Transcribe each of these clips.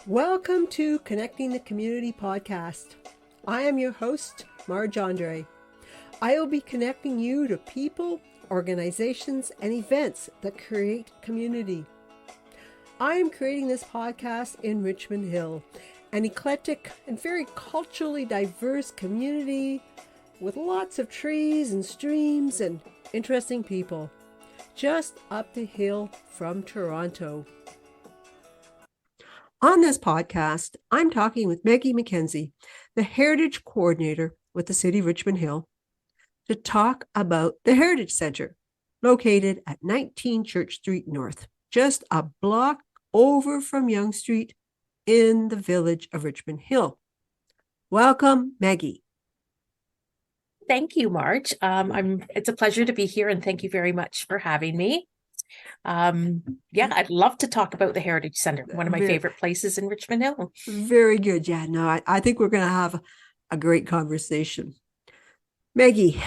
Welcome to Connecting the Community podcast. I am your host, Marge Andre. I will be connecting you to people, organizations, and events that create community. I am creating this podcast in Richmond Hill, an eclectic and very culturally diverse community with lots of trees and streams and interesting people, just up the hill from Toronto. On this podcast, I'm talking with Maggie McKenzie, the Heritage Coordinator with the City of Richmond Hill, to talk about the Heritage Centre, located at 19 Church Street North, just a block over from Yonge Street in the village of Richmond Hill. Welcome, Maggie. Thank you, Marge. It's a pleasure to be here, and thank you very much for having me. I'd love to talk about the Heritage Centre, one of my favorite places in Richmond Hill. Very good. Yeah, no, I think we're going to have a great conversation. Maggie,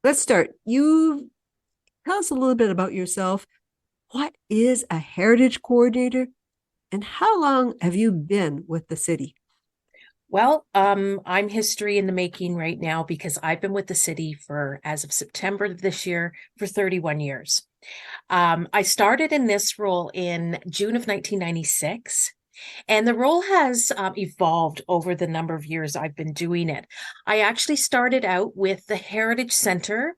let's start. You tell us a little bit about yourself. What is a Heritage Coordinator, and how long have you been with the city? Well, I'm history in the making right now because I've been with the city as of September of this year, for 31 years. I started in this role in June of 1996, and the role has evolved over the number of years I've been doing it. I actually started out with the Heritage Centre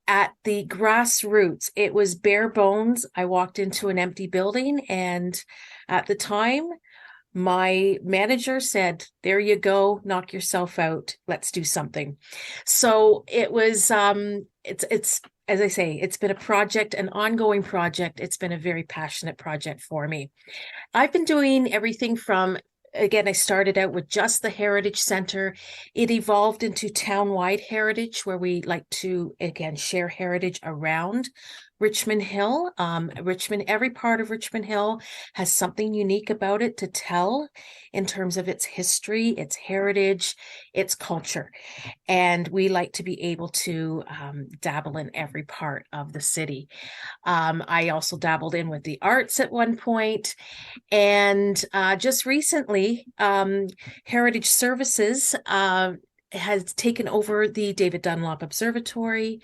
at the grassroots. It was bare bones. I walked into an empty building, and at the time, my manager said, "There you go, knock yourself out. Let's do something." So it was, it's as I say, it's been a project, an ongoing project. It's been a very passionate project for me. I've been doing everything from, again, I started out with just the Heritage Centre. It evolved into town-wide heritage, where we like to, again, share heritage around Richmond Hill. Every part of Richmond Hill has something unique about it to tell in terms of its history, its heritage, its culture. And we like to be able to dabble in every part of the city. I also dabbled in with the arts at one point. And just recently, Heritage Services has taken over the David Dunlop Observatory.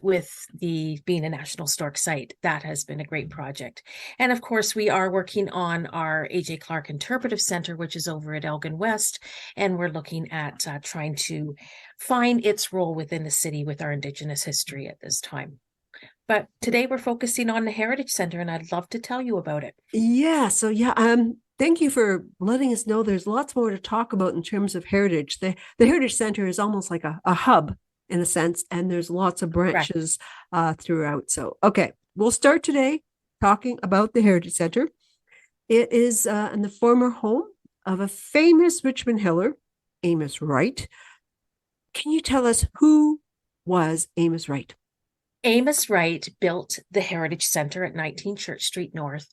With the being a National Historic Site. That has been a great project. And of course, we are working on our A.J. Clark Interpretive Center, which is over at Elgin West, and we're looking at trying to find its role within the city with our Indigenous history at this time. But today we're focusing on the Heritage Centre, and I'd love to tell you about it. Thank you for letting us know there's lots more to talk about in terms of heritage. The Heritage Centre is almost like a hub in a sense, and there's lots of branches throughout. So, okay, we'll start today talking about the Heritage Centre. It is in the former home of a famous Richmond Hiller, Amos Wright. Can you tell us who was Amos Wright? Amos Wright built the Heritage Centre at 19 Church Street North.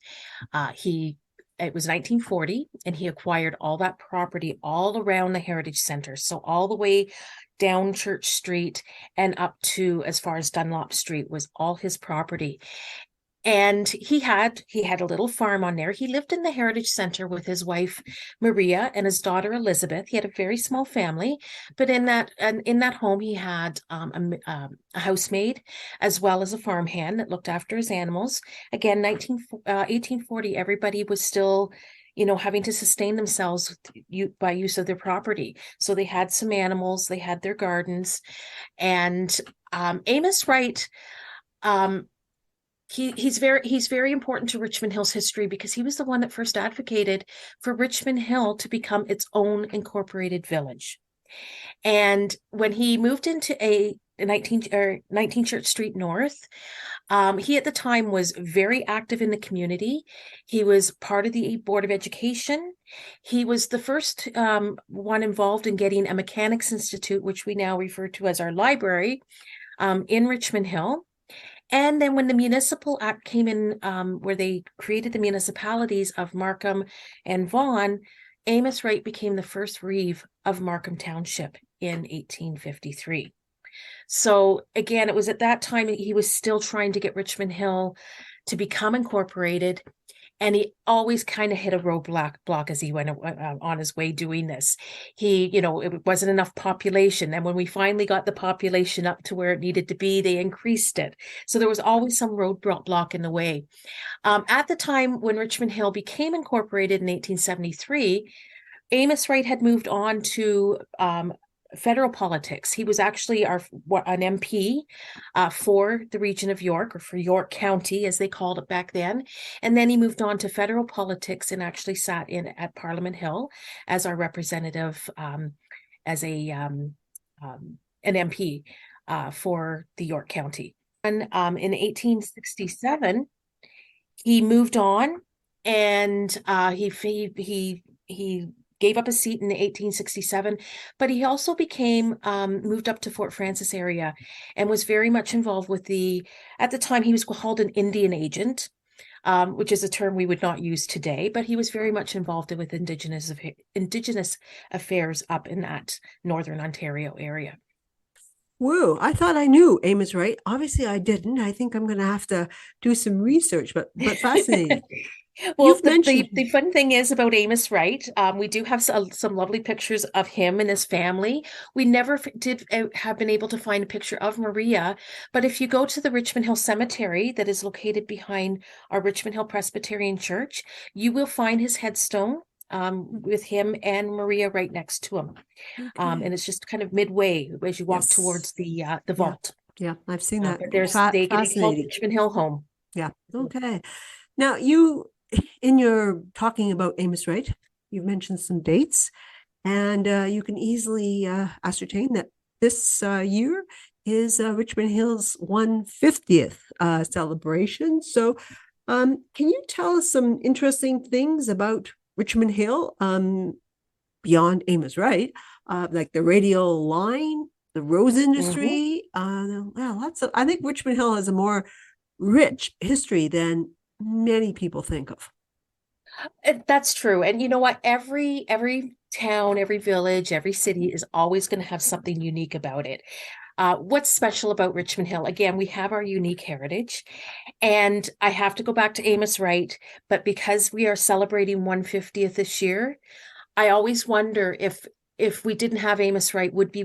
It was 1940, and he acquired all that property all around the Heritage Centre. So all the way down Church Street and up to as far as Dunlop Street was all his property. And he had a little farm on there. He lived in the Heritage Centre with his wife, Maria, and his daughter, Elizabeth. He had a very small family, but in that home, he had a housemaid as well as a farmhand that looked after his animals. Again, 1840, everybody was still having to sustain themselves by use of their property. So they had some animals, they had their gardens. And Amos Wright, he's very important to Richmond Hill's history because he was the one that first advocated for Richmond Hill to become its own incorporated village. And when he moved into 19 Church Street North, he at the time was very active in the community. He was part of the Board of Education. He was the first one involved in getting a Mechanics Institute, which we now refer to as our library, in Richmond Hill. And then when the Municipal Act came in, where they created the municipalities of Markham and Vaughan, Amos Wright became the first reeve of Markham Township in 1853. So again, it was at that time he was still trying to get Richmond Hill to become incorporated. And he always kind of hit a roadblock as he went on his way doing this. It wasn't enough population. And when we finally got the population up to where it needed to be, they increased it. So there was always some roadblock in the way. At the time when Richmond Hill became incorporated in 1873, Amos Wright had moved on to federal politics. He was actually an MP for the region of York, or for York County, as they called it back then. And then he moved on to federal politics and actually sat in at Parliament Hill as our representative, as an MP for the York County. And in 1867, he moved on, and he gave up a seat in 1867, but he also became moved up to Fort Frances area and was very much involved with at the time he was called an Indian agent, which is a term we would not use today, but he was very much involved with Indigenous affairs up in that Northern Ontario area. Whoa, I thought I knew Amos Wright. Obviously, I didn't. I think I'm going to have to do some research, but fascinating. Well, the fun thing is about Amos Wright, we do have some lovely pictures of him and his family. We never did have been able to find a picture of Maria, but if you go to the Richmond Hill Cemetery that is located behind our Richmond Hill Presbyterian Church, you will find his headstone with him and Maria right next to him. Okay. And it's just kind of midway as you walk towards the vault. Yeah, I've seen that. They call Richmond Hill home. Yeah. Okay. Now, in your talking about Amos Wright, you've mentioned some dates, and you can easily ascertain that this year is Richmond Hill's 150th celebration. So can you tell us some interesting things about Richmond Hill beyond Amos Wright, like the radial line, the rose industry? I think Richmond Hill has a more rich history than many people think of. That's true. And you know what? Every town, every village, every city is always going to have something unique about it. What's special about Richmond Hill? Again, we have our unique heritage, and I have to go back to Amos Wright, but because we are celebrating 150th this year, I always wonder if we didn't have Amos Wright, would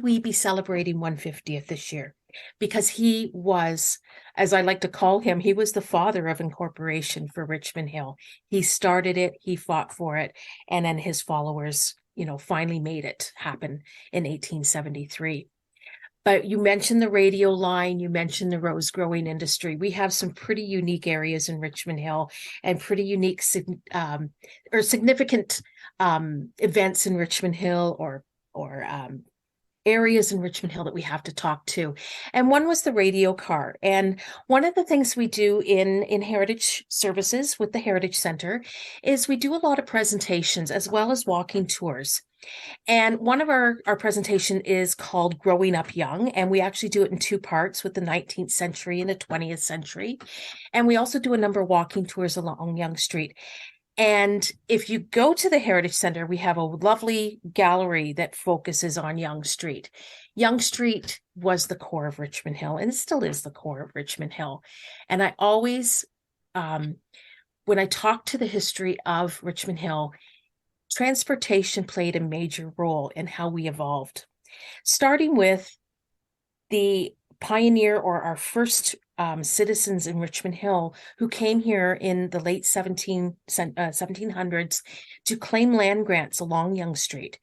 we be celebrating 150th this year? Because he was, as I like to call him, he was the father of incorporation for Richmond Hill. He started it, he fought for it, and then his followers, finally made it happen in 1873. But you mentioned the radio line, you mentioned the rose growing industry. We have some pretty unique areas in Richmond Hill and pretty unique or significant events in Richmond Hill or areas in Richmond Hill that we have to talk to. And one was the radio car. And one of the things we do in Heritage Services with the Heritage Center is we do a lot of presentations as well as walking tours. And one of our presentation is called Growing Up Young, and we actually do it in two parts with the 19th century and the 20th century. And we also do a number of walking tours along Yonge Street. And if you go to the Heritage Center, we have a lovely gallery that focuses on Yonge Street. Yonge Street was the core of Richmond Hill, and it still is the core of Richmond Hill. And I always, when I talk to the history of Richmond Hill, transportation played a major role in how we evolved. Starting with the pioneer or our first citizens in Richmond Hill who came here in the late 1700s to claim land grants along Yonge Street,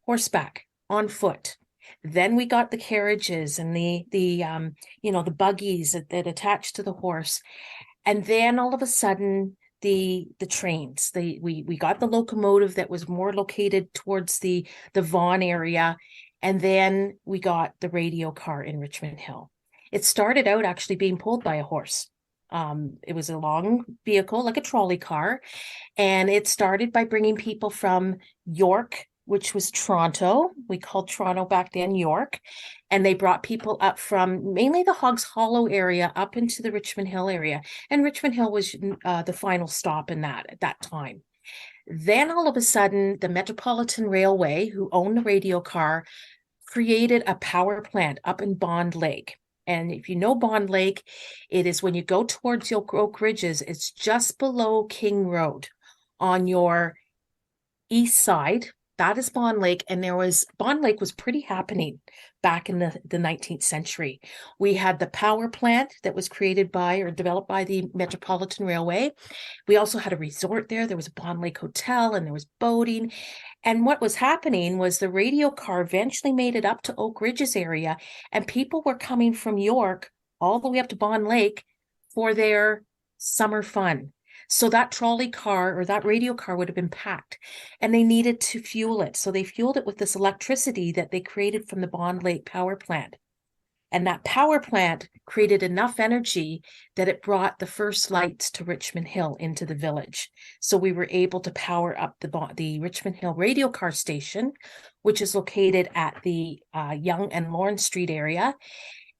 horseback, on foot. Then we got the carriages and the buggies that attached to the horse. And then all of a sudden, the trains, we got the locomotive that was more located towards the Vaughan area. And then we got the radio car in Richmond Hill. It started out actually being pulled by a horse. It was a long vehicle, like a trolley car. And it started by bringing people from York, which was Toronto. We called Toronto back then York. And they brought people up from mainly the Hoggs Hollow area up into the Richmond Hill area. And Richmond Hill was the final stop in that at that time. Then all of a sudden, the Metropolitan Railway, who owned the radio car, created a power plant up in Bond Lake. And if you know Bond Lake, it is when you go towards Oak Ridges, it's just below King Road on your east side. That is Bond Lake. And Bond Lake was pretty happening back in the 19th century. We had the power plant that was created by or developed by the Metropolitan Railway. We also had a resort there. There was a Bond Lake Hotel and there was boating. And what was happening was the radio car eventually made it up to Oak Ridges area, and people were coming from York all the way up to Bond Lake for their summer fun. So that trolley car or that radio car would have been packed, and they needed to fuel it. So they fueled it with this electricity that they created from the Bond Lake power plant. And that power plant created enough energy that it brought the first lights to Richmond Hill into the village. So we were able to power up the Richmond Hill radio car station, which is located at the Yonge and Lawrence Street area.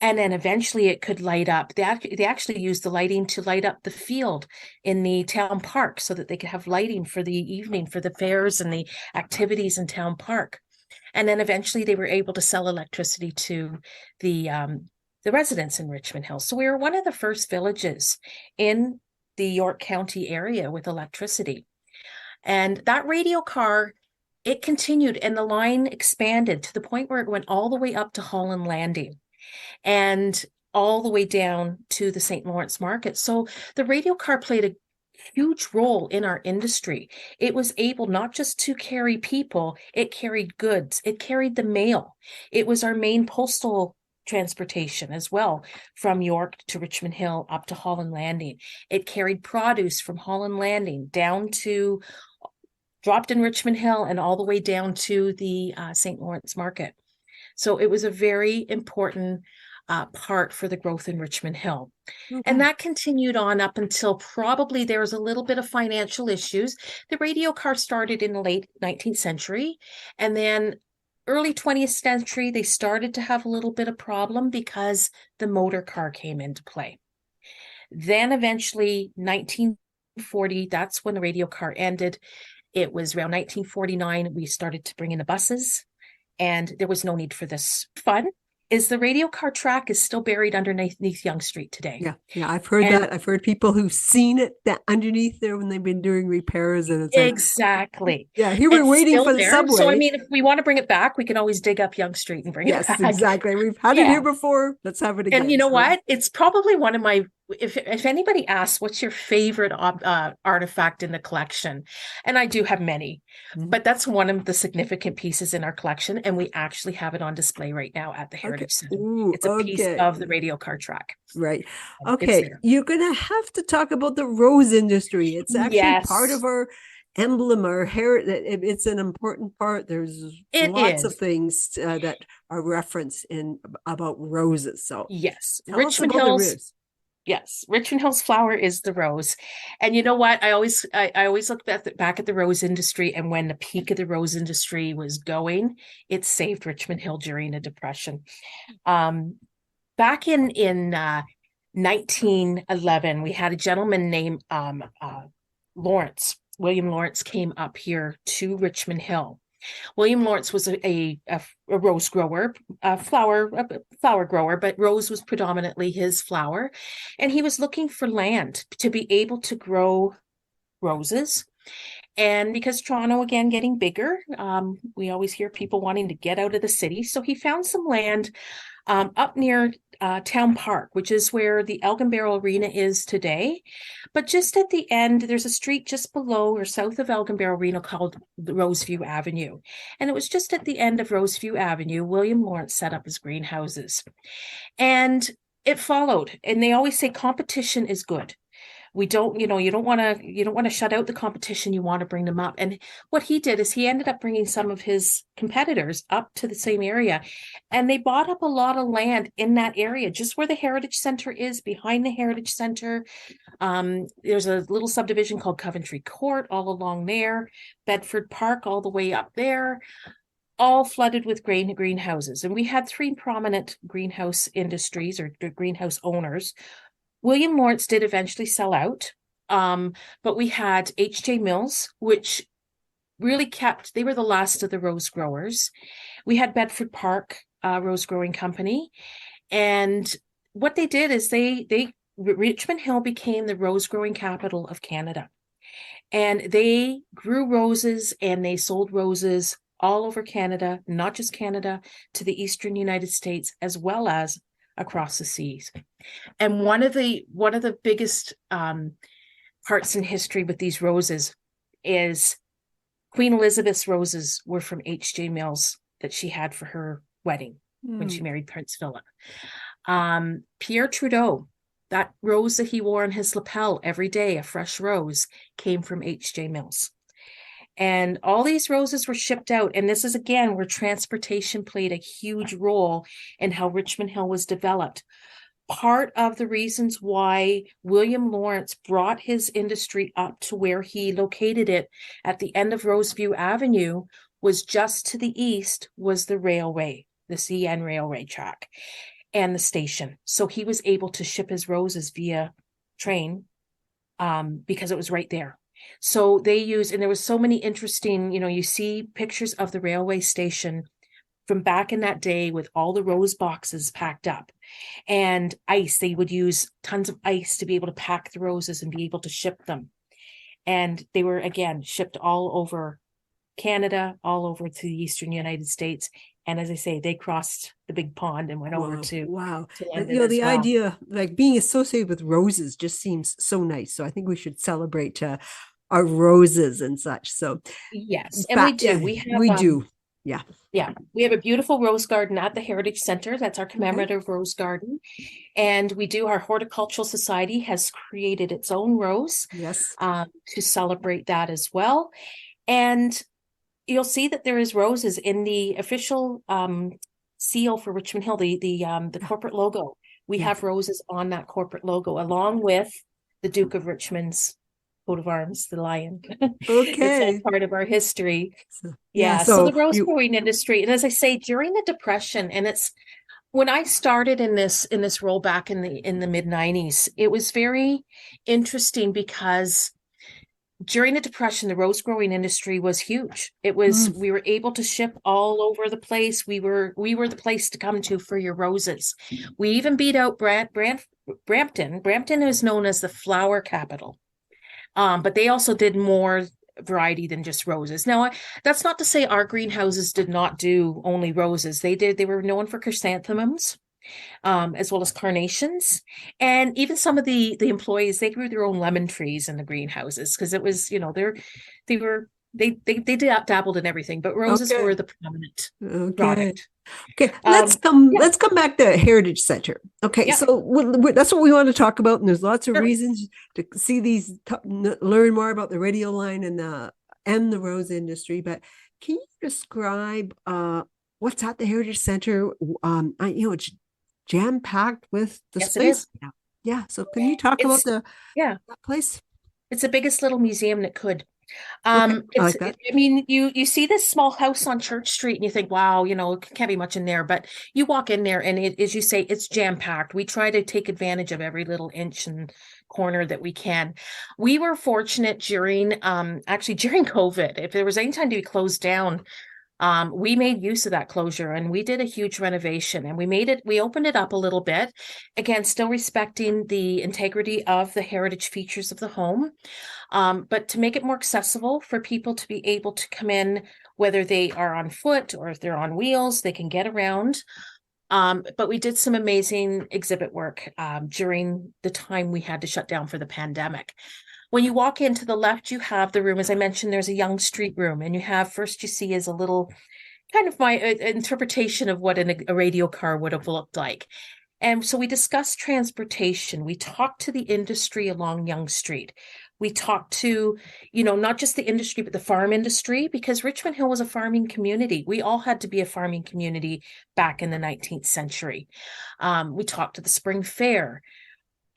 And then eventually it could light up. They actually used the lighting to light up the field in the town park so that they could have lighting for the evening for the fairs and the activities in town park. And then eventually they were able to sell electricity to the residents in Richmond Hill. So we were one of the first villages in the York County area with electricity. And that radio car, it continued and the line expanded to the point where it went all the way up to Holland Landing and all the way down to the St. Lawrence Market. So the radio car played a huge role in our industry. It was able not just to carry people, it carried goods, it carried the mail. It was our main postal transportation as well, from York to Richmond Hill up to Holland Landing. It carried produce from Holland Landing dropped in Richmond Hill and all the way down to the St. Lawrence Market. So it was a very important part for the growth in Richmond Hill. Okay. And that continued on up until probably there was a little bit of financial issues. The radio car started in the late 19th century, and then early 20th century, they started to have a little bit of problem because the motor car came into play. Then eventually 1940, that's when the radio car ended. It was around 1949, we started to bring in the buses, and there was no need for this. Fun is the radio car track is still buried underneath Yonge Street today. Yeah, I've heard that. I've heard people who've seen it that underneath there when they've been doing repairs, and it's exactly. Yeah, here we're waiting for the subway. So I mean, if we want to bring it back, we can always dig up Yonge Street and bring it back. Yes, exactly. We've had it here before. Let's have it again. And you know what? It's probably one of my. If anybody asks, what's your favorite artifact in the collection? And I do have many, but that's one of the significant pieces in our collection. And we actually have it on display right now at the Heritage Center. Ooh, it's a piece of the radio car track. Right. Okay. You're going to have to talk about the rose industry. It's actually part of our emblem, our heritage. It's an important part. There's lots of things that are referenced about roses. So yes, Richmond Hills. Yes, Richmond Hill's flower is the rose. And you know what? I always look back at the rose industry, and when the peak of the rose industry was going, it saved Richmond Hill during the Depression. Back in 1911, we had a gentleman named Lawrence. William Lawrence came up here to Richmond Hill. William Lawrence was a rose grower, a flower grower, but rose was predominantly his flower. And he was looking for land to be able to grow roses. And because Toronto, again, getting bigger, we always hear people wanting to get out of the city. So he found some land up near Town Park, which is where the Elgin Barrel Arena is today. But just at the end, there's a street just below or south of Elgin Barrel Arena called Roseview Avenue. And it was just at the end of Roseview Avenue, William Lawrence set up his greenhouses. And it followed. And they always say competition is good. We don't, you don't want to shut out the competition. You want to bring them up. And what he did is he ended up bringing some of his competitors up to the same area, and they bought up a lot of land in that area, just where the Heritage Center is. Behind the Heritage Center, there's a little subdivision called Coventry Court all along there, Bedford Park all the way up there, all flooded with greenhouses. And we had three prominent greenhouse industries or greenhouse owners. William Lawrence did eventually sell out, but we had H.J. Mills, which really they were the last of the rose growers. We had Bedford Park Rose Growing Company, and what they did is Richmond Hill became the rose growing capital of Canada. And they grew roses and they sold roses all over Canada, not just Canada, to the eastern United States, as well as across the seas. And one of the biggest parts in history with these roses is Queen Elizabeth's roses were from H.J. Mills that she had for her wedding when she married Prince Philip. Pierre Trudeau, that rose that he wore on his lapel every day, a fresh rose, came from H.J. Mills. And all these roses were shipped out. And this is, again, where transportation played a huge role in how Richmond Hill was developed. Part of the reasons why William Lawrence brought his industry up to where he located it at the end of Roseview Avenue was just to the east was the railway, the CN railway track, and the station. So he was able to ship his roses via train because it was right there. So they used, and there was so many interesting, you see pictures of the railway station from back in that day with all the rose boxes packed up and ice. They would use tons of ice to be able to pack the roses and be able to ship them. And they were, again, shipped all over Canada, all over to the eastern United States. And as I say, they crossed the big pond and went over to London the idea, like being associated with roses, just seems so nice. So I think we should celebrate our roses and such. So yes, and we do. Yeah, we do. Yeah. Yeah. We have a beautiful rose garden at the Heritage Center. That's our commemorative rose garden. And our Horticultural Society has created its own rose. Yes. To celebrate that as well. And you'll see that there is roses in the official seal for Richmond Hill, the corporate logo. We have roses on that corporate logo, along with the Duke of Richmond's coat of arms, the lion. Okay. It's part of our history. So, so the rose growing industry, and as I say, during the Depression, and it's when I started in this role back in the mid-90s, it was very interesting because during the Depression, the rose growing industry was huge. It was we were able to ship all over the place. We were the place to come to for your roses. We even beat out Brampton. Brampton is known as the flower capital. But they also did more variety than just roses. Now, that's not to say our greenhouses did not do only roses. They were known for chrysanthemums, as well as carnations. And even some of the employees, they grew their own lemon trees in the greenhouses because it was, they dabbled in everything, but roses were the predominant product. Okay, let's come back to Heritage Center. Okay, so that's what we want to talk about, and there's lots of reasons to see these, learn more about the radio line and the rose industry. But can you describe what's at the Heritage Center? It's jam packed with the space. Yeah. So can you talk about that place? It's the biggest little museum that could. I like that. I mean, you see this small house on Church Street and you think, wow, it can't be much in there, but you walk in there and as you say, it's jam packed. We try to take advantage of every little inch and corner that we can. We were fortunate during COVID. If there was any time to be closed down, we made use of that closure and we did a huge renovation and we opened it up a little bit, again, still respecting the integrity of the heritage features of the home, but to make it more accessible for people to be able to come in, whether they are on foot or if they're on wheels, they can get around. But we did some amazing exhibit work during the time we had to shut down for the pandemic. When you walk in to the left, you have the room. As I mentioned, there's a young street room, and you see is a little kind of my interpretation of what a radio car would have looked like. And so we discussed transportation. We talked to the industry along Yonge Street. We talked to, not just the industry, but the farm industry, because Richmond Hill was a farming community. We all had to be a farming community back in the 19th century. We talked to the spring fair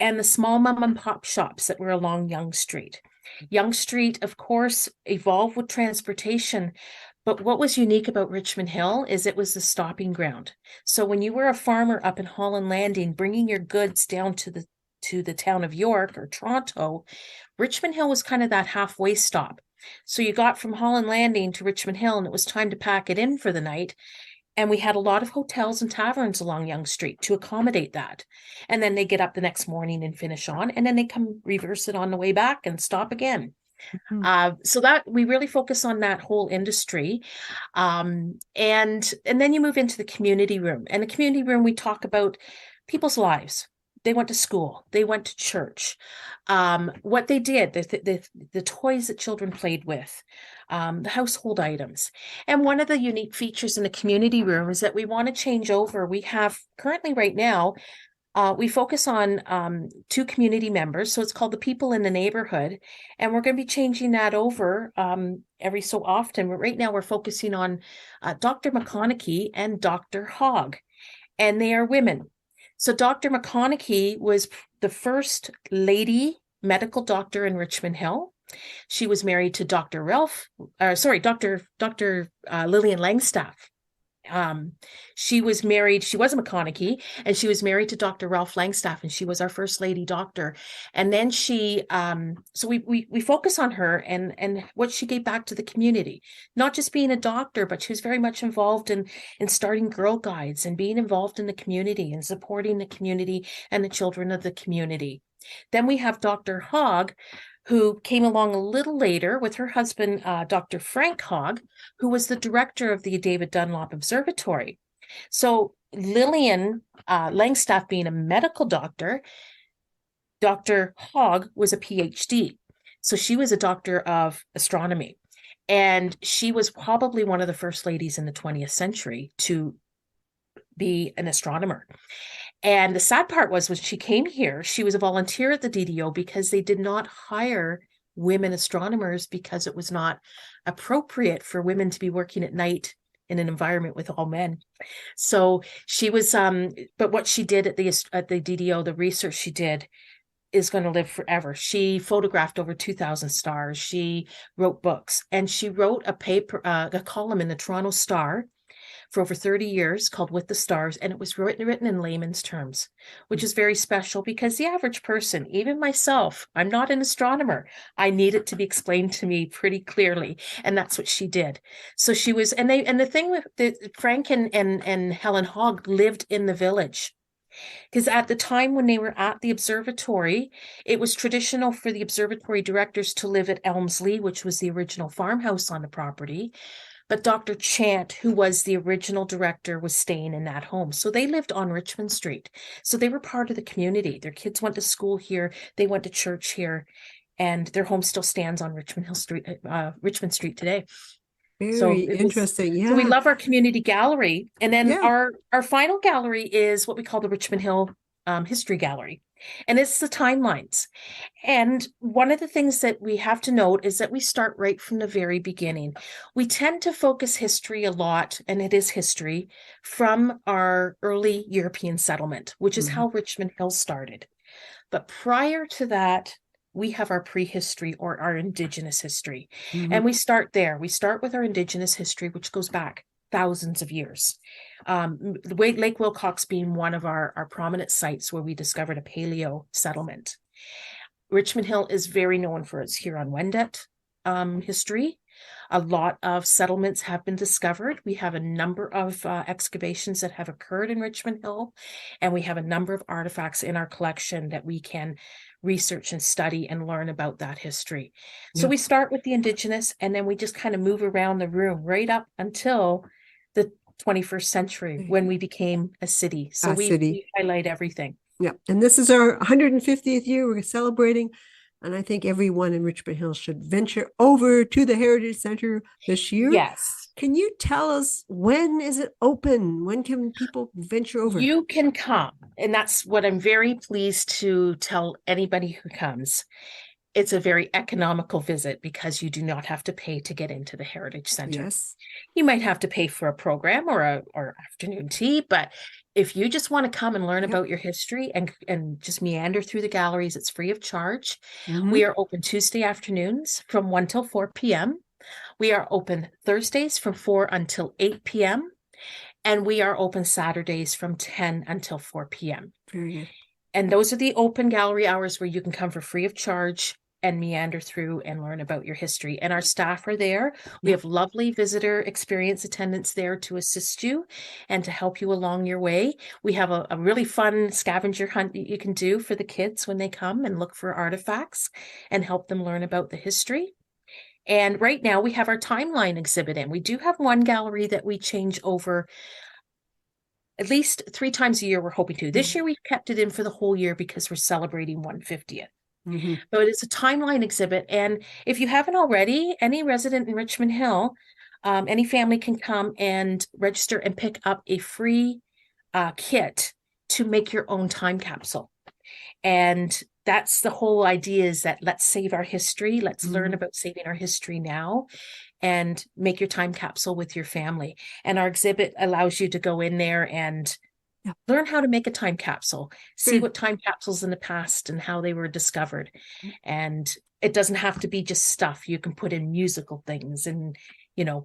and the small mom and pop shops that were along Yonge Street. Yonge Street, of course, evolved with transportation, but what was unique about Richmond Hill is it was the stopping ground. So when you were a farmer up in Holland Landing, bringing your goods down to the town of York or Toronto, Richmond Hill was kind of that halfway stop. So you got from Holland Landing to Richmond Hill and it was time to pack it in for the night. And we had a lot of hotels and taverns along Yonge Street to accommodate that. And then they get up the next morning and finish on, and then they come reverse it on the way back and stop again. So that we really focus on that whole industry. And then you move into the community room. And the community room, we talk about people's lives. They went to school, they went to church, what they did, the toys that children played with, the household items. And one of the unique features in the community room is that we want to change over. We have currently right now, we focus on 2 community members. So it's called the People in the Neighborhood. And we're going to be changing that over every so often. But right now we're focusing on Dr. McConaughey and Dr. Hogg. And they are women. So Dr. McConaughey was the first lady medical doctor in Richmond Hill. She was married to Dr. Dr. Lillian Langstaff. She was a McConaughey, and she was married to Dr. Ralph Langstaff, and she was our first lady doctor. And then so we focus on her and what she gave back to the community, not just being a doctor, but she was very much involved in starting Girl Guides and being involved in the community and supporting the community and the children of the community. Then we have Dr. Hogg, who came along a little later with her husband, Dr. Frank Hogg, who was the director of the David Dunlop Observatory. So Lillian Langstaff being a medical doctor, Dr. Hogg was a PhD. So she was a doctor of astronomy. And she was probably one of the first ladies in the 20th century to be an astronomer. And the sad part was when she came here, she was a volunteer at the DDO because they did not hire women astronomers because it was not appropriate for women to be working at night in an environment with all men. So she was, but what she did at the DDO, the research she did is going to live forever. She photographed over 2,000 stars. She wrote books, and she wrote a column in the Toronto Star for over 30 years called With the Stars, and it was written in layman's terms, which is very special because the average person, even myself, I'm not an astronomer. I need it to be explained to me pretty clearly, and that's what she did. So she was, and the thing with Frank and Helen Hogg lived in the village. Because at the time when they were at the observatory, it was traditional for the observatory directors to live at Elmsley, which was the original farmhouse on the property. But Dr. Chant, who was the original director, was staying in that home. So they lived on Richmond Street. So they were part of the community. Their kids went to school here. They went to church here. And their home still stands on Richmond Street today. Very interesting. Yeah. So we love our community gallery. And then our final gallery is what we call the Richmond Hill History Gallery. And it's the timelines. And one of the things that we have to note is that we start right from the very beginning. We tend to focus history a lot, and it is history, from our early European settlement, which is how Richmond Hill started. But prior to that, we have our prehistory or our Indigenous history. And we start there. We start with our Indigenous history, which goes back thousands of years. Lake Wilcox being one of our prominent sites where we discovered a paleo settlement. Richmond Hill is very known for its Huron-Wendat history. A lot of settlements have been discovered. We have a number of excavations that have occurred in Richmond Hill, and we have a number of artifacts in our collection that we can research and study and learn about that history. So we start with the Indigenous, and then we just kind of move around the room right up until the 21st century when we became a city. So we highlight everything. Yeah. And this is our 150th year. We're celebrating. And I think everyone in Richmond Hill should venture over to the Heritage Center this year. Yes. Can you tell us, when is it open? When can people venture over? You can come. And that's what I'm very pleased to tell anybody who comes. It's a very economical visit because you do not have to pay to get into the Heritage Center. Yes. You might have to pay for a program or afternoon tea, but if you just want to come and learn about your history and just meander through the galleries, it's free of charge. We are open Tuesday afternoons from 1 till 4 p.m. We are open Thursdays from 4 until 8 p.m. And we are open Saturdays from 10 until 4 p.m. Very good. And those are the open gallery hours where you can come for free of charge. and meander through and learn about your history. And our staff are there. We Yeah. have lovely visitor experience attendants there to assist you and to help you along your way. We have a really fun scavenger hunt that you can do for the kids when they come and look for artifacts and help them learn about the history. And right now we have our timeline exhibit in. We do have one gallery that we change over at least 3 times a year, we're hoping to. This year we kept it in for the whole year because we're celebrating 150th. Mm-hmm. So it is a timeline exhibit. And if you haven't already, any resident in Richmond Hill, any family can come and register and pick up a free kit to make your own time capsule. And that's the whole idea, is that let's save our history. Let's learn about saving our history now and make your time capsule with your family. And our exhibit allows you to go in there and learn how to make a time capsule, see what time capsules in the past and how they were discovered. And it doesn't have to be just stuff. You can put in musical things and,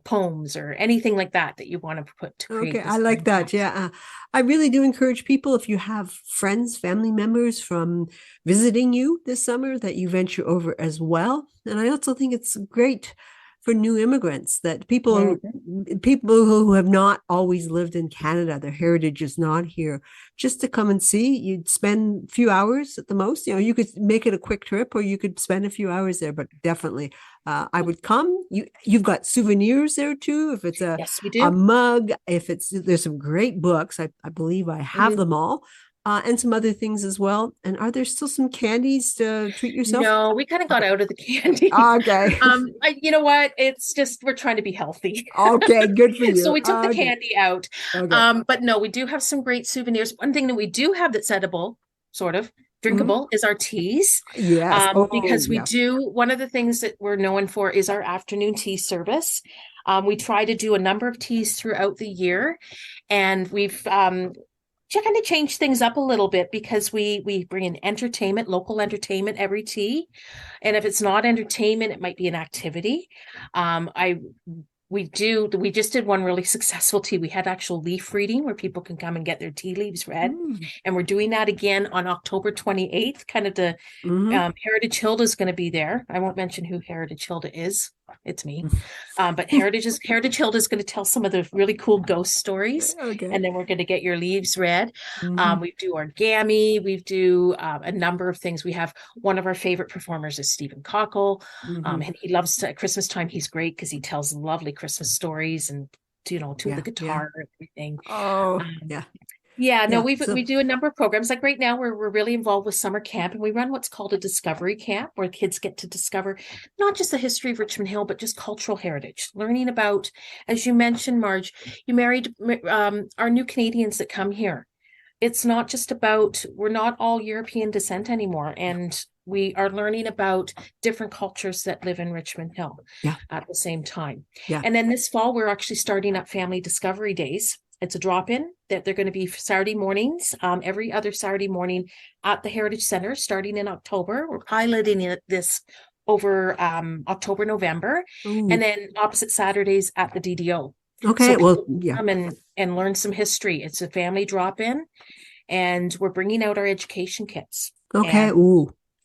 poems or anything like that you want to put to create. Okay, I like that. Capsule. Yeah. I really do encourage people, if you have friends, family members from visiting you this summer, that you venture over as well. And I also think it's great for new immigrants, that people who have not always lived in Canada, their heritage is not here, just to come and see. You'd spend a few hours at the most. You could make it a quick trip, or you could spend a few hours there, but definitely I would come. You've got souvenirs there too. If it's a mug, there's some great books. I believe I have them all. And some other things as well. And are there still some candies to treat yourself? No, we kind of got out of the candy. Okay. You know what? It's just, we're trying to be healthy. Okay, good for you. So we took the candy out. Okay. But no, we do have some great souvenirs. One thing that we do have that's edible, sort of drinkable, is our teas. Yes. Because we do, one of the things that we're known for is our afternoon tea service. We try to do a number of teas throughout the year, and we've kind of change things up a little bit, because we bring in entertainment, local entertainment every tea. And if it's not entertainment, it might be an activity. We just did one really successful tea. We had actual leaf reading where people can come and get their tea leaves read. And we're doing that again on October 28th. Kind of the Heritage Hilda is going to be there. I won't mention who Heritage Hilda is. It's me. But Heritage Hilda is going to tell some of the really cool ghost stories. Okay. And then we're going to get your leaves read. We do origami. We do a number of things. We have one of our favorite performers is Stephen Cockle. And he loves at Christmas time. He's great because he tells lovely Christmas stories and, to the guitar and everything. We do a number of programs. Like right now, we're really involved with summer camp, and we run what's called a discovery camp, where kids get to discover not just the history of Richmond Hill, but just cultural heritage, learning about, as you mentioned, Marge, you married our new Canadians that come here. It's not just about, we're not all European descent anymore. And we are learning about different cultures that live in Richmond Hill at the same time. And then this fall, we're actually starting up Family Discovery Days. It's a drop-in that they're going to be Saturday mornings, every other Saturday morning at the Heritage Center, starting in October. We're piloting this over October, November, and then opposite Saturdays at the DDO. Okay, so come and learn some history. It's a family drop-in, and we're bringing out our education kits. Okay,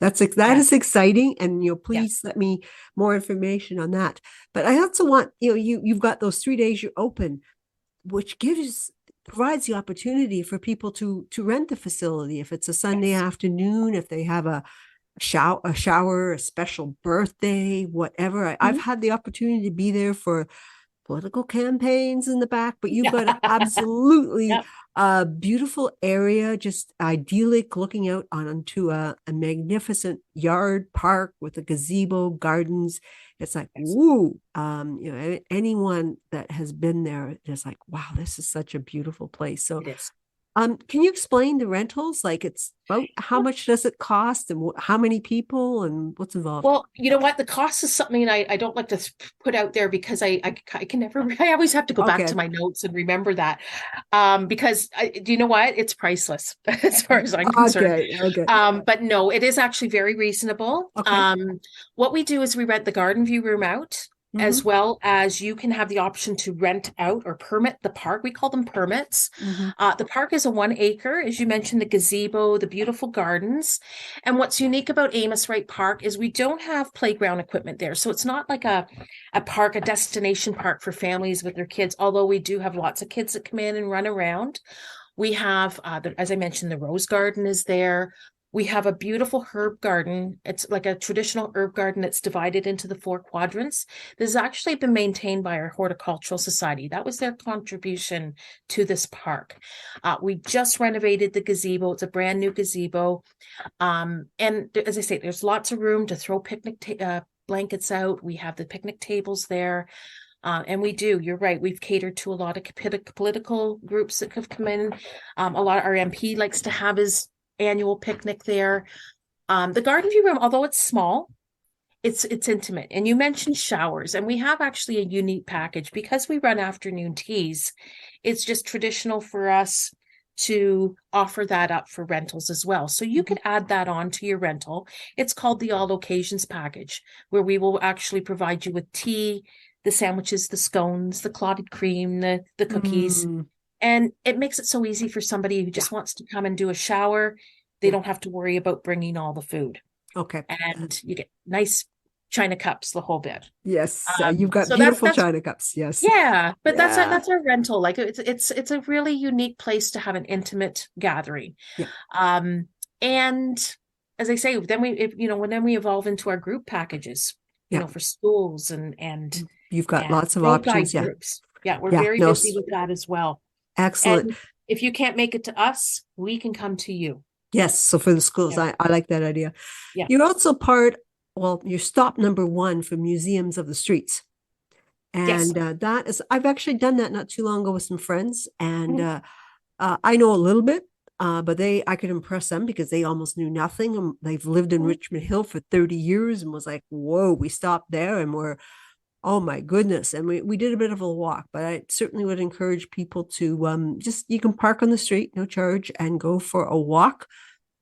that is exciting, and please let me more information on that. But I also want you've got those 3 days you're open, which provides the opportunity for people to rent the facility. If it's a Sunday afternoon, if they have a shower, a special birthday, whatever. I've had the opportunity to be there for political campaigns in the back, but you've got an absolutely beautiful area, just idyllic, looking out onto a magnificent yard park with a gazebo, gardens. It's like, woo, anyone that has been there is like, wow, this is such a beautiful place. So it is. Can you explain the rentals? Like, it's about how much does it cost, and how many people, and what's involved? Well, you know what? The cost is something I don't like to put out there, because I can never, I always have to go back to my notes and remember that. Because do you know what? It's priceless as far as I'm concerned. Okay. But no, it is actually very reasonable. Okay. What we do is we rent the garden view room out. Mm-hmm. as well as you can have the option to rent out or permit the park. We call them permits. Mm-hmm. The park is a 1 acre, as you mentioned, the gazebo, the beautiful gardens. And what's unique about Amos Wright Park is we don't have playground equipment there. So it's not like a park, a destination park for families with their kids, although we do have lots of kids that come in and run around. We have, as I mentioned, the rose garden is there. We have a beautiful herb garden. It's like a traditional herb garden that's divided into the 4 quadrants. This has actually been maintained by our horticultural society. That was their contribution to this park. We just renovated the gazebo. It's a brand new gazebo. And as I say, there's lots of room to throw picnic blankets out. We have the picnic tables there. And you're right, we've catered to a lot of political groups that have come in. A lot of our MP likes to have his annual picnic there. The garden view room, although it's small, it's intimate. And you mentioned showers, and we have actually a unique package because we run afternoon teas. It's just traditional for us to offer that up for rentals as well. So you could add that on to your rental. It's called the all occasions package, where we will actually provide you with tea, the sandwiches, the scones, the clotted cream, the cookies. Mm. And it makes it so easy for somebody who just wants to come and do a shower. They don't have to worry about bringing all the food. Okay. And you get nice china cups, the whole bit. Yes, you've got So beautiful china cups. Yes. yeah, but Yeah. that's our rental. Like it's a really unique place to have an intimate gathering. Yeah. And as I say, then we evolve into our group packages, for schools and you've got and lots of road guide options. Yeah. groups. Yeah, we're very busy with that as well. Excellent. And if you can't make it to us, we can come to you. Yes. So for the schools, I like that idea. Yeah. You're also you're stop number 1 for Museums of the Streets. And I've actually done that not too long ago with some friends. And I know a little bit, but I could impress them because they almost knew nothing. They've lived in Richmond Hill for 30 years and was like, whoa, we stopped there and oh my goodness. And we did a bit of a walk, but I certainly would encourage people to you can park on the street, no charge, and go for a walk.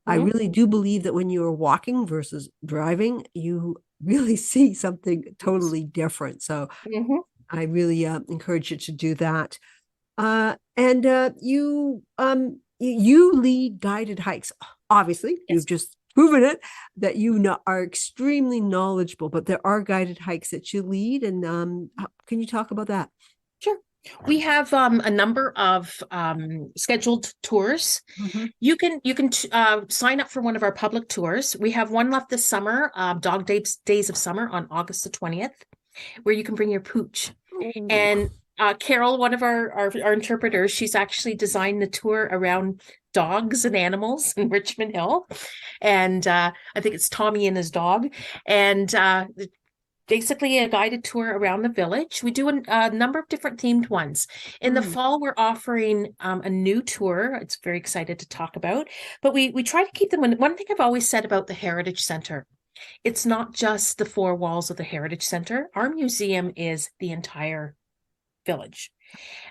I really do believe that when you are walking versus driving, you really see something totally different. So I really encourage you to do that. And you lead guided hikes. Obviously, you've just proven it that you are extremely knowledgeable, but there are guided hikes that you lead. And can you talk about that? Sure. We have a number of scheduled tours. You can sign up for one of our public tours. We have one left this summer, Dog Days of Summer on August the 20th, where you can bring your pooch. Ooh. And Carol, one of our interpreters, she's actually designed the tour around dogs and animals in Richmond Hill. And I think it's Tommy and his dog. And basically a guided tour around the village. We do a number of different themed ones. In the fall, we're offering a new tour. It's very excited to talk about, but we try to keep them. One thing I've always said about the Heritage Center, it's not just the 4 walls of the Heritage Center. Our museum is the entire village.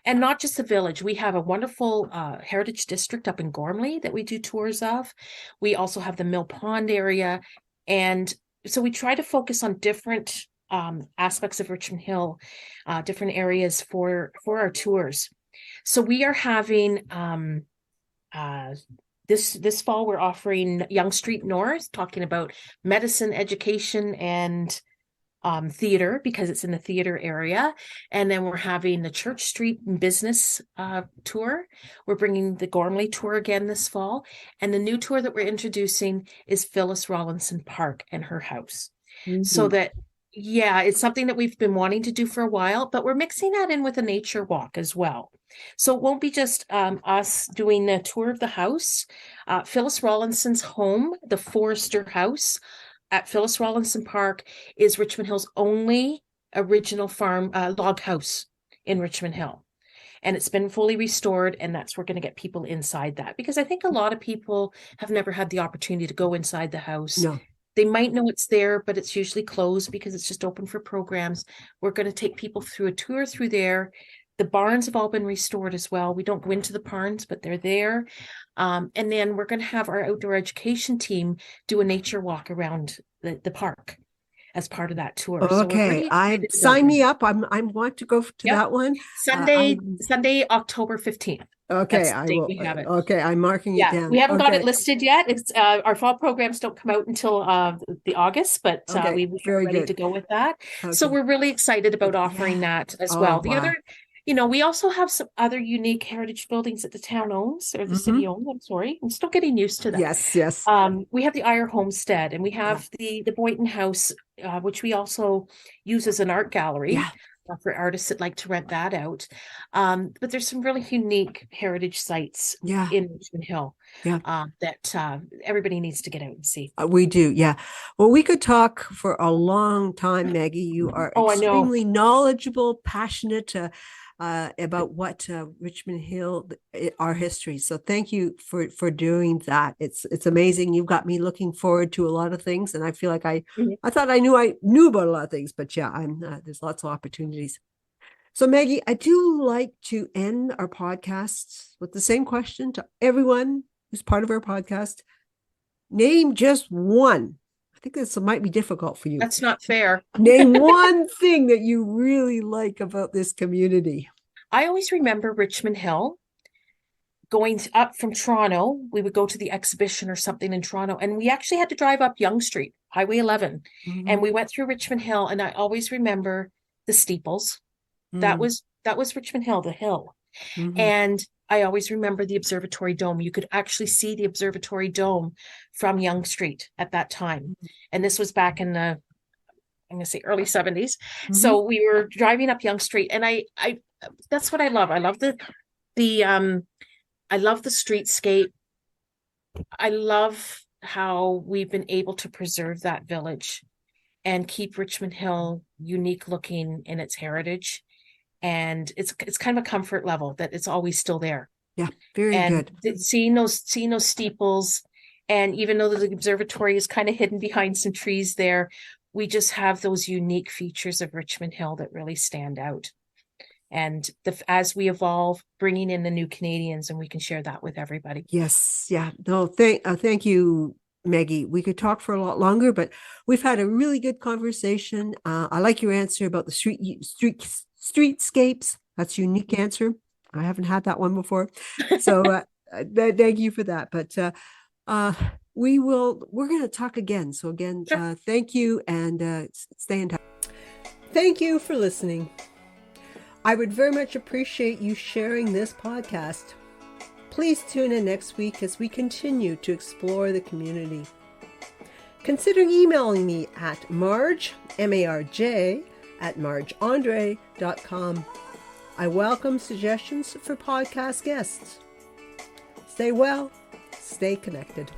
And not just the village. We have a wonderful heritage district up in Gormley that we do tours of. We also have the Mill Pond area. And so we try to focus on different aspects of Richmond Hill, different areas for our tours. So we are having this fall, we're offering Yonge Street North, talking about medicine, education, and theater, because it's in the theater area. And then we're having the Church Street business tour. We're bringing the Gormley tour again this fall. And the new tour that we're introducing is Phyllis Rawlinson Park and her house. So that, it's something that we've been wanting to do for a while, but we're mixing that in with a nature walk as well. So it won't be just us doing the tour of the house. Phyllis Rawlinson's home, the Forester House, at Phyllis Rawlinson Park, is Richmond Hill's only original farm log house in Richmond Hill. And it's been fully restored, and we're going to get people inside that, because I think a lot of people have never had the opportunity to go inside the house. No. They might know it's there, but it's usually closed because it's just open for programs. We're going to take people through a tour through there. The barns have all been restored as well. We don't go into the barns, but they're there. And then we're going to have our outdoor education team do a nature walk around the park. as part of that tour. So we're Okay, really I excited about sign it. me up. I want to go to Yep. that one. Sunday, Sunday, October 15th. Okay, That's the I date will. we have it. Okay, I'm marking it Yeah, down. we haven't got it Okay, listed yet. It's our fall programs don't come out until the August, but okay, we are very ready good. to go with that. So Okay, we're really excited about offering yeah. that as Oh, well. The wow. other, we also have some other unique heritage buildings that the town owns or the Mm-hmm. city owns. I'm sorry, I'm still getting used to that. Yes, yes. We have the Eyre Homestead, and we Yeah, have the Boynton House, which we also use as an art gallery yeah, for artists that like to rent that out. But there's some really unique heritage sites yeah, in Richmond Hill yeah. that everybody needs to get out and see. We do, yeah. Well, we could talk for a long time, Maggie. You are Oh, I know. extremely knowledgeable, passionate about what Richmond Hill, our history. So thank you for doing that. It's amazing. You've got me looking forward to a lot of things, and I feel like Mhm. I thought I knew about a lot of things, but yeah, I'm there's lots of opportunities. So Maggie, I do like to end our podcasts with the same question to everyone who's part of our podcast. Name just one. I think this might be difficult for you. That's not fair. Name one thing that you really like about this community. I always remember Richmond Hill going up from Toronto. We would go to the exhibition or something in Toronto, and we actually had to drive up Yonge Street, Highway 11, and we went through Richmond Hill. And I always remember the steeples. That Mm-hmm. was Richmond Hill, the hill. Mm-hmm. And I always remember the observatory dome. You could actually see the observatory dome from Yonge Street at that time. And this was back in the, I'm going to say early 70s. Mm-hmm. So we were driving up Yonge Street, and I that's what I love. I love the I love the streetscape. I love how we've been able to preserve that village and keep Richmond Hill unique looking in its heritage. And it's kind of a comfort level that it's always still there. Yeah, very And good. seeing those steeples, and even though the observatory is kind of hidden behind some trees there, we just have those unique features of Richmond Hill that really stand out. And as we evolve, bringing in the new Canadians, and we can share that with everybody. Yes, yeah. No, thank you, Maggie. We could talk for a lot longer, but we've had a really good conversation. I like your answer about the streetscapes. That's a unique answer. I haven't had that one before. So thank you for that. But we're going to talk again. So again, Sure. thank you, and stay in touch. Thank you for listening. I would very much appreciate you sharing this podcast. Please tune in next week as we continue to explore the community. Consider emailing me at Marj, M-A-R-J, at marjandre.com. I welcome suggestions for podcast guests. Stay well, stay connected.